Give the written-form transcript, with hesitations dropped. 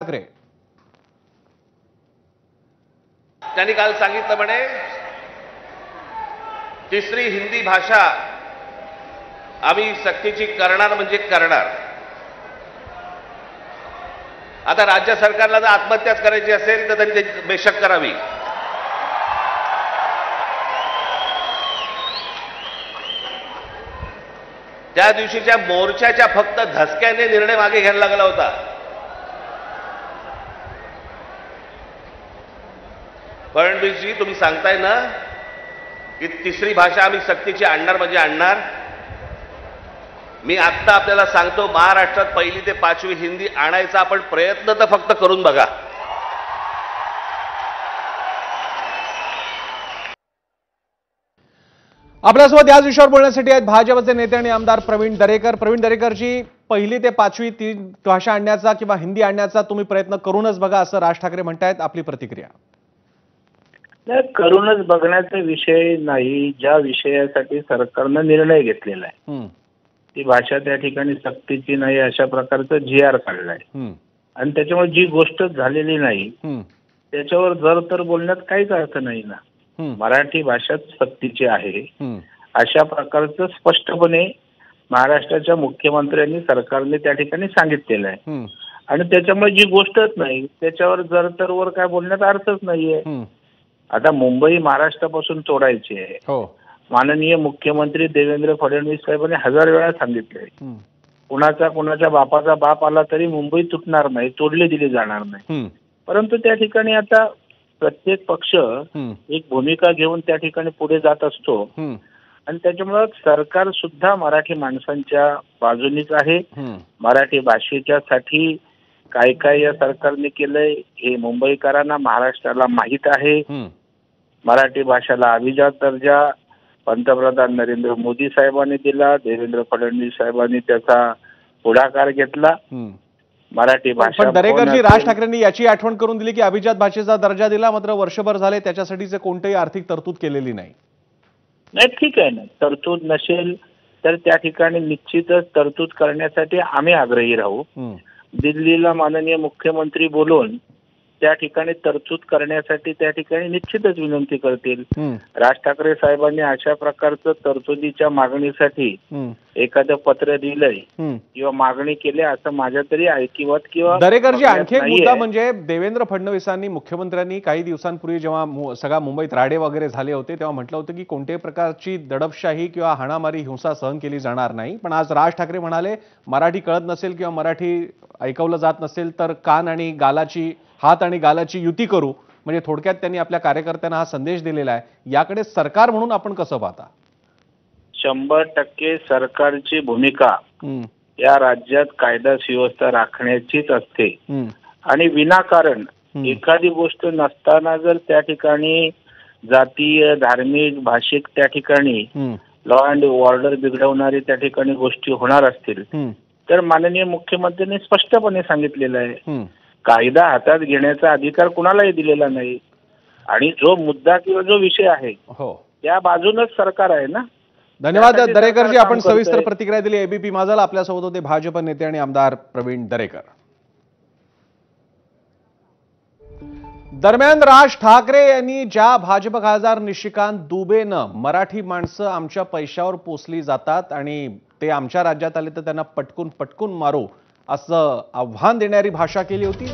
ठाकरे त्यांनी काल सांगितलं म्हणे तिसरी हिंदी भाषा आम्ही सक्तीची करणार म्हणजे करणार। आता राज्य सरकारला जर आत्महत्याच करायची असेल तर त्यांनी बेशक करावी। त्या दिवशीच्या मोर्चाच्या फक्त धसक्याने निर्णय मागे घ्यायला लागला होता। फडणवीसजी तुम्ही सांगताय ना की तिसरी भाषा आम्ही सक्तीची आणणार म्हणजे आणणार। मी आत्ता आपल्याला सांगतो महाराष्ट्रात पहिली ते पाचवी हिंदी आणायचा आपण प्रयत्न तर फक्त करून बघा। आपल्यासोबत याच विषयावर बोलण्यासाठी आहेत भाजपचे नेते आणि आमदार प्रवीण दरेकर। प्रवीण दरेकरजी, पहिली ते पाचवी तीन भाषा आणण्याचा किंवा हिंदी आणण्याचा तुम्ही प्रयत्न करूनच बघा असं राज ठाकरे म्हणतायत, आपली प्रतिक्रिया? करूनच बघण्याचा विषय नाही। ज्या विषयासाठी सरकारनं निर्णय घेतलेला आहे ती भाषा त्या ठिकाणी सक्तीची नाही अशा प्रकारचं GR काढलाय आणि त्याच्यामुळे जी गोष्ट झालेली नाही त्याच्यावर जर तर बोलण्यात काहीच अर्थ नाही ना। मराठी भाषाच सक्तीची आहे अशा प्रकारचं स्पष्टपणे महाराष्ट्राच्या मुख्यमंत्र्यांनी सरकारने त्या ठिकाणी सांगितलेलं आहे आणि त्याच्यामुळे जी गोष्टच नाही त्याच्यावर जर तर वर काय बोलण्यात अर्थच नाहीये। आता मुंबई महाराष्ट्रापासून तोडायची आहे। माननीय मुख्यमंत्री देवेंद्र फडणवीस साहेबांनी 1000 वेळा सांगितले कुणाच्या बापाचा बाप आला तरी मुंबई तुटणार नाही, तोडले दिले जाणार नाही। परंतु त्या ठिकाणी आता प्रत्येक पक्ष एक भूमिका घेऊन त्या ठिकाणी पुढे जात असतो आणि त्याच्यामुळे सरकार सुद्धा मराठी माणसांच्या बाजूनीच आहे। मराठी भाषेच्या साठी काय काय या सरकारने केलंय हे मुंबईकरांना महाराष्ट्राला माहित आहे। मराठी भाषेला अभिजात दर्जा पंतप्रधान नरेंद्र मोदी साहेबांनी दिला, देवेंद्र फडणवीस साहेबांनी त्याचा पुढाकार घेतला। मराठी भाषा दरेकरजी, राज ठाकरेंनी याची आठवण करून दिली की अभिजात भाषेचा दर्जा दिला, मात्र वर्षभर झाले त्याच्यासाठीचे कोणतेही आर्थिक तरतूद केलेली नाही। नाही, ठीक आहे ना, तरतूद नसेल तर त्या ठिकाणी निश्चितच तरतूद करण्यासाठी आम्ही आग्रही राहू। दिल्लीला माननीय मुख्यमंत्री बोलून त्या ठिकाणी तरतूद करण्यासाठी त्या ठिकाणी निश्चितच विनंती करतील। राज ठाकरे साहेबांनी अशा प्रकारचं तरतुदीच्या मागणीसाठी एखादं पत्र दिलंय किंवा मागणी केली असं माझ्या तरी ऐकिवात किंवा दरेकरजी, आणखी एक मुद्दा म्हणजे देवेंद्र फडणवीसांनी मुख्यमंत्र्यांनी काही दिवसांपूर्वी जेव्हा सगळा मुंबईत राडे वगैरे झाले होते तेव्हा म्हटलं होतं की कोणत्याही प्रकारची दडपशाही किंवा हाणामारी हिंसा सहन केली जाणार नाही। पण आज राज ठाकरे म्हणाले मराठी कळत नसेल किंवा मराठी ऐकवलं जात नसेल तर हात आणि गालाची युती करू, म्हणजे थोडक्यात त्यांनी आपल्या कार्यकर्त्यांना हा संदेश दिलेला आहे। याकडे सरकार म्हणून आपण कसं पाहता? 100% सरकारची भूमिका या राज्यात कायदा सुव्यवस्था राखण्याचीच असते आणि विनाकारण एखादी गोष्ट नसताना जर त्या ठिकाणी जातीय धार्मिक भाषिक त्या ठिकाणी लॉ अँड ऑर्डर बिघडवणारी त्या ठिकाणी गोष्टी होणार असतील तर माननीय मुख्यमंत्र्यांनी स्पष्टपणे सांगितलेलं आहे कायदा हातात घेण्याचा अधिकार कुणालाही दिलेला नाही आणि जो मुद्दा किंवा जो विषय आहे त्या बाजूनच सरकार आहे ना। धन्यवाद दरेकरजी, आपण सविस्तर प्रतिक्रिया दिली। ABP माझाला आपल्यासोबत होते भाजप नेते आणि आमदार प्रवीण दरेकर। दरम्यान राज ठाकरे यांनी ज्या भाजप खासदार निशिकांत दुबेनं मराठी माणसं आमच्या पैशावर पोसली जातात आणि ते आमच्या राज्यात आले तर त्यांना पटकून मारू असं आव्हान देणारी भाषा केली होती।